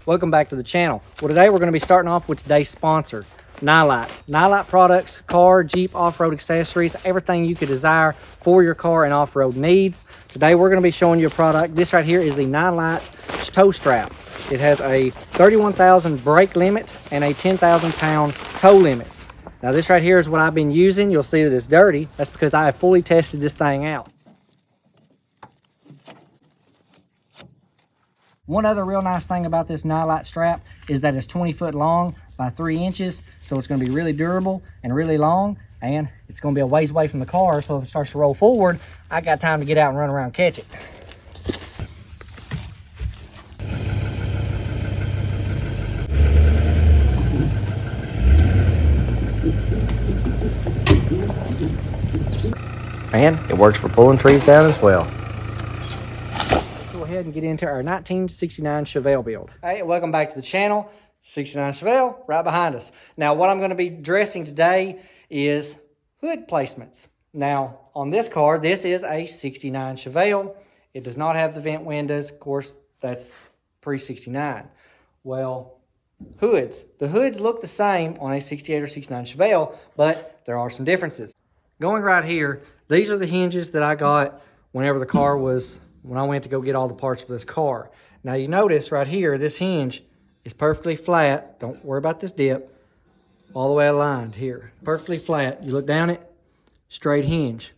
Welcome back to the channel. Well, today we're going to be starting off with today's sponsor, Nylite. Nylite products, car, Jeep, off-road accessories, everything you could desire for your car and off-road needs. Today we're going to be showing you a product. This right here is the Nylite tow strap. It has a 31,000 brake limit and a 10,000 pound tow limit. Now this right here is what I've been using. You'll see that it's dirty. That's because I have fully tested this thing out. One other real nice thing about this Nylite strap is that it's 20 foot long by 3 inches, so it's going to be really durable and really long, and it's going to be a ways away from the car, so if it starts to roll forward, I got time to get out and run around and catch it. And it works for pulling trees down as well. Go ahead and get into our 1969 Chevelle build. Hey, welcome back to the channel. 69 Chevelle right behind us. Now what I'm going to be addressing today is hood placements. Now on this car, this is a 69 Chevelle. It does not have the vent windows. Of course, that's pre-69. Well, hoods. The hoods look the same on a 68 or 69 Chevelle, but there are some differences. Going right here, these are the hinges that I got when I went to go get all the parts for this car. Now you notice right here, this hinge is perfectly flat. Don't worry about this dip. All the way aligned here. Perfectly flat. You look down it, straight hinge.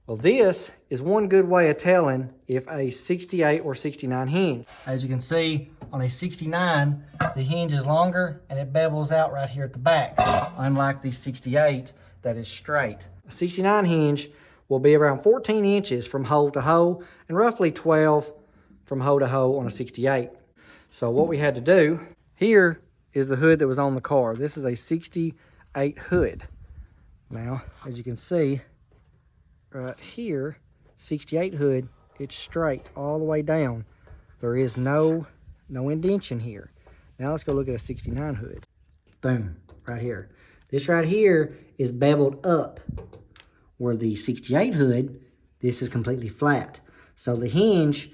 Well, this is one good way of telling if a 68 or 69 hinge. As you can see, on a 69, the hinge is longer and it bevels out right here at the back. Unlike the 68 that is straight. A 69 hinge will be around 14 inches from hole to hole and roughly 12 from hole to hole on a 68. So what we had to do, here is the hood that was on the car. This is a 68 hood. Now, as you can see, right here, 68 hood, it's straight all the way down. There is no indentation here. Now let's go look at a 69 hood. Boom, right here. This right here is beveled up. Where the 68 hood, this is completely flat. So the hinge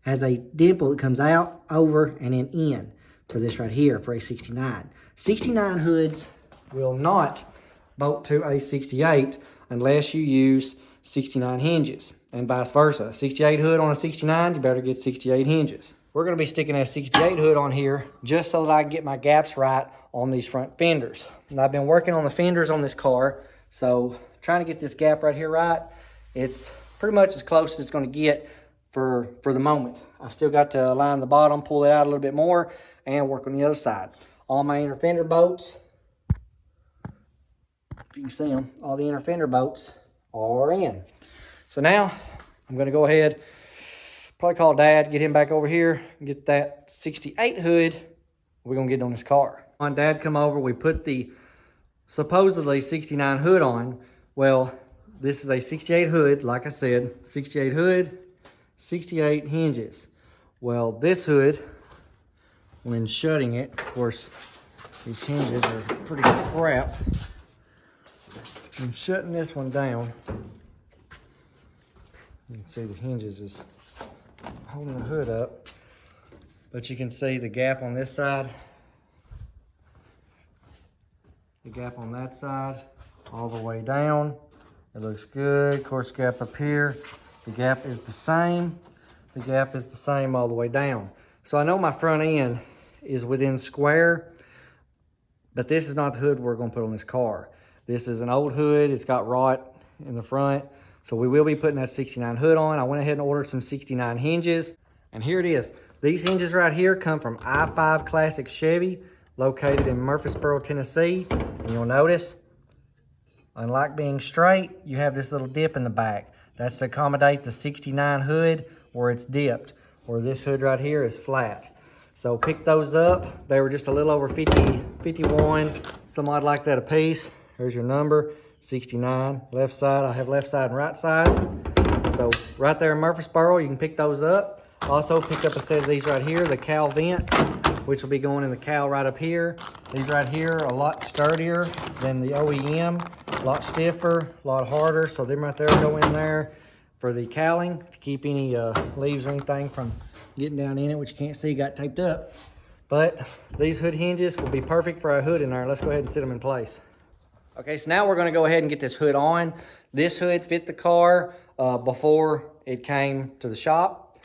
has a dimple that comes out, over, and then in for this right here for a 69. 69 hoods will not bolt to a 68 unless you use 69 hinges, and vice versa. 68 hood on a 69, you better get 68 hinges. We're going to be sticking a 68 hood on here just so that I can get my gaps right on these front fenders. And I've been working on the fenders on this car, so trying to get this gap right here right. It's pretty much as close as it's going to get for the moment. I've still got to align the bottom, pull it out a little bit more, and work on the other side. All my inner fender bolts, if you can see them, all the inner fender bolts are in. So now I'm going to go ahead, probably call Dad, get him back over here, and get that 68 hood. We're going to get it on this car. When Dad come over, we put the supposedly 69 hood on. Well, this is a 68 hood, like I said, 68 hood, 68 hinges. Well, this hood, when shutting it, of course, these hinges are pretty crap. I'm shutting this one down. You can see the hinges is holding the hood up, but you can see the gap on this side, the gap on that side, all the way down. It looks good. Of course, gap up here, the gap is the same. The gap is the same all the way down. So I know my front end is within square, but this is not the hood we're going to put on this car. This is an old hood. It's got rot in the front. So we will be putting that 69 hood on. I went ahead and ordered some 69 hinges. And here it is. These hinges right here come from I-5 Classic Chevy, located in Murfreesboro, Tennessee. And you'll notice, unlike being straight, you have this little dip in the back. That's to accommodate the 69 hood where it's dipped, where this hood right here is flat. So pick those up. They were just a little over 50, 51, something odd like that a piece. Here's your number, 69. Left side, I have left side and right side. So right there in Murfreesboro, you can pick those up. Also picked up a set of these right here, the cowl vents, which will be going in the cowl right up here. These right here are a lot sturdier than the OEM, a lot stiffer, a lot harder. So them right there go in there. for the cowling to keep any leaves or anything from getting down in it, which you can't see, got taped up. But these hood hinges will be perfect for our hood in there. Let's go ahead and sit them in place. Okay, so now we're going to go ahead and get this hood on. This hood fit the car before it came to the shop.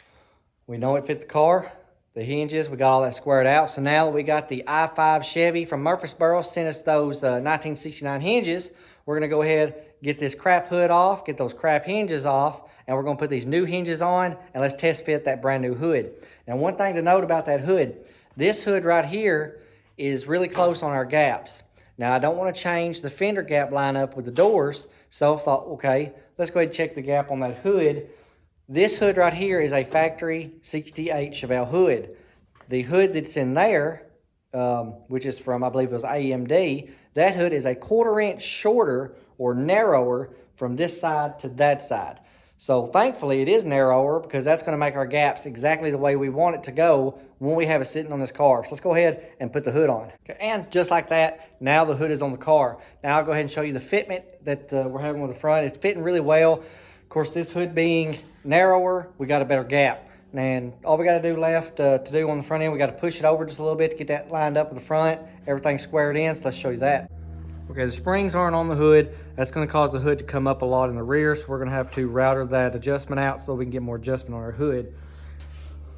We know it fit the car. The hinges, we got all that squared out. So now that we got the I-5 Chevy from Murfreesboro sent us those 1969 hinges, we're going to go ahead, get this crap hood off, get those crap hinges off, and we're going to put these new hinges on, and let's test fit that brand new hood. Now, one thing to note about that hood, this hood right here is really close on our gaps. Now, I don't want to change the fender gap line up with the doors, so I thought, okay, let's go ahead and check the gap on that hood. This hood right here is a factory 68 Chevelle hood. The hood that's in there, which is from, I believe it was AMD, that hood is a 1/4 inch shorter or narrower from this side to that side. So thankfully it is narrower because that's going to make our gaps exactly the way we want it to go when we have it sitting on this car. So let's go ahead and put the hood on. Okay, and just like that, now the hood is on the car. Now I'll go ahead and show you the fitment that we're having with the front. It's fitting really well. Of course, this hood being narrower, we got a better gap. And all we got to do left to do on the front end, we got to push it over just a little bit to get that lined up with the front. Everything's squared in, so let's show you that. Okay, the springs aren't on the hood. That's going to cause the hood to come up a lot in the rear, so we're going to have to router that adjustment out so we can get more adjustment on our hood.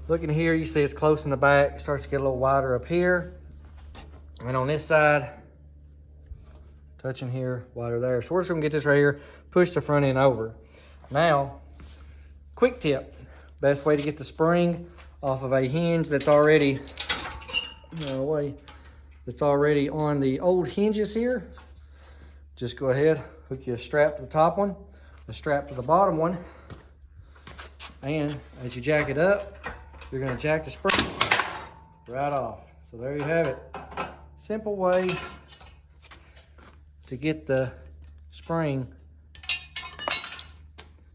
Looking here, you see it's close in the back. It starts to get a little wider up here. And on this side, touching here, wider there. So we're just going to get this right here, push the front end over. Now, quick tip. Best way to get the spring off of a hinge that's already, that's already on the old hinges here. Just go ahead, hook you a strap to the top one, a strap to the bottom one, and as you jack it up, you're going to jack the spring right off. So there you have it. Simple way to get the spring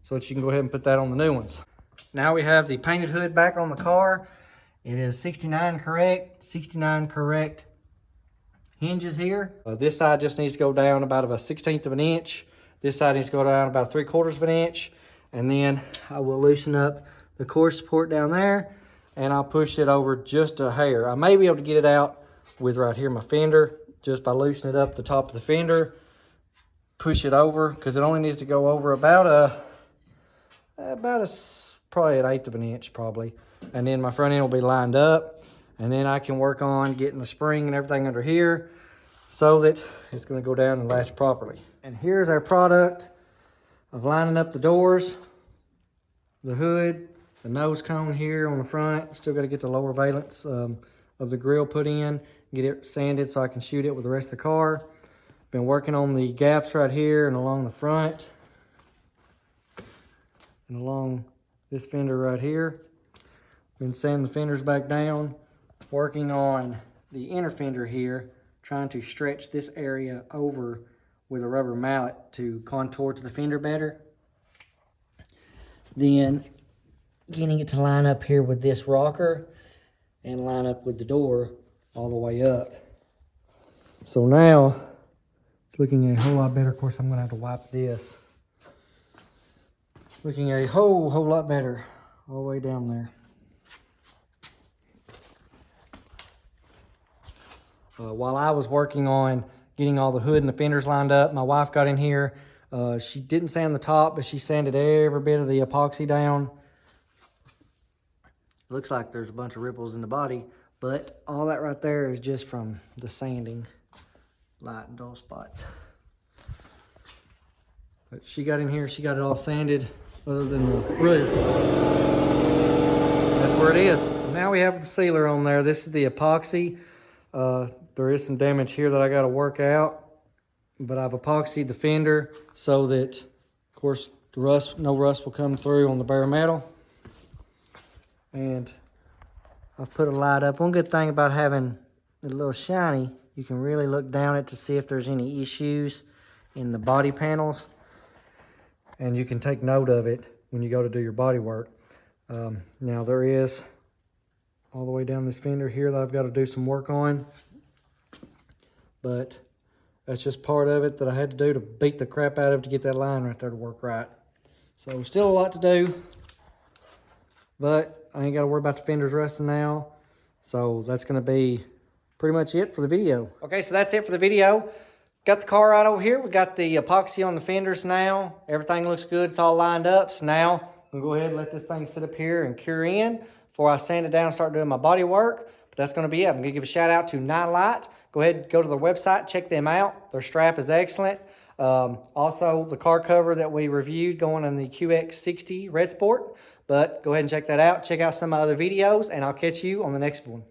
so that you can go ahead and put that on the new ones. Now we have the painted hood back on the car. It is 69 correct hinges here. This side just needs to go down about a 1/16 of an inch. This side needs to go down about 3/4 of an inch. And then I will loosen up the core support down there and I'll push it over just a hair. I may be able to get it out with right here my fender just by loosening it up the top of the fender. Push it over because it only needs to go over about probably 1/8 of an inch probably. And then my front end will be lined up. And then I can work on getting the spring and everything under here so that it's going to go down and latch properly. And here's our product of lining up the doors, the hood, the nose cone here on the front. Still got to get the lower valence of the grill put in, get it sanded so I can shoot it with the rest of the car. Been working on the gaps right here and along the front and along this fender right here. Been sanding the fenders back down. Working on the inner fender here, trying to stretch this area over with a rubber mallet to contour to the fender better. Then getting it to line up here with this rocker and line up with the door all the way up. So now it's looking a whole lot better. Of course, I'm going to have to wipe this. Looking a whole lot better all the way down there. While I was working on getting all the hood and the fenders lined up, my wife got in here. She didn't sand the top, but she sanded every bit of the epoxy down. Looks like there's a bunch of ripples in the body, but all that right there is just from the sanding, light and dull spots. But she got in here, she got it all sanded other than the roof. That's where it is. Now we have the sealer on there. This is the epoxy. There is some damage here that I got to work out, but I've epoxied the fender so that, of course, the rust, no rust will come through on the bare metal. And I've put a light up. One good thing about having it a little shiny, you can really look down it to see if there's any issues in the body panels, and you can take note of it when you go to do your body work. Now there is all the way down this fender here that I've got to do some work on, but that's just part of it that I had to do to beat the crap out of to get that line right there to work right. So still a lot to do, but I ain't got to worry about the fenders rusting now. So that's going to be pretty much it for the video. Okay, so that's it for the video. Got the car right over here. We got the epoxy on the fenders now. Everything looks good. It's all lined up. So now I'm going to go ahead and let this thing sit up here and cure in before I sand it down and start doing my body work. But that's going to be it. I'm going to give a shout out to Nightlight. Go ahead and go to their website. Check them out. Their strap is excellent. Also, the car cover that we reviewed going on the QX60 Red Sport. But go ahead and check that out. Check out some of my other videos, and I'll catch you on the next one.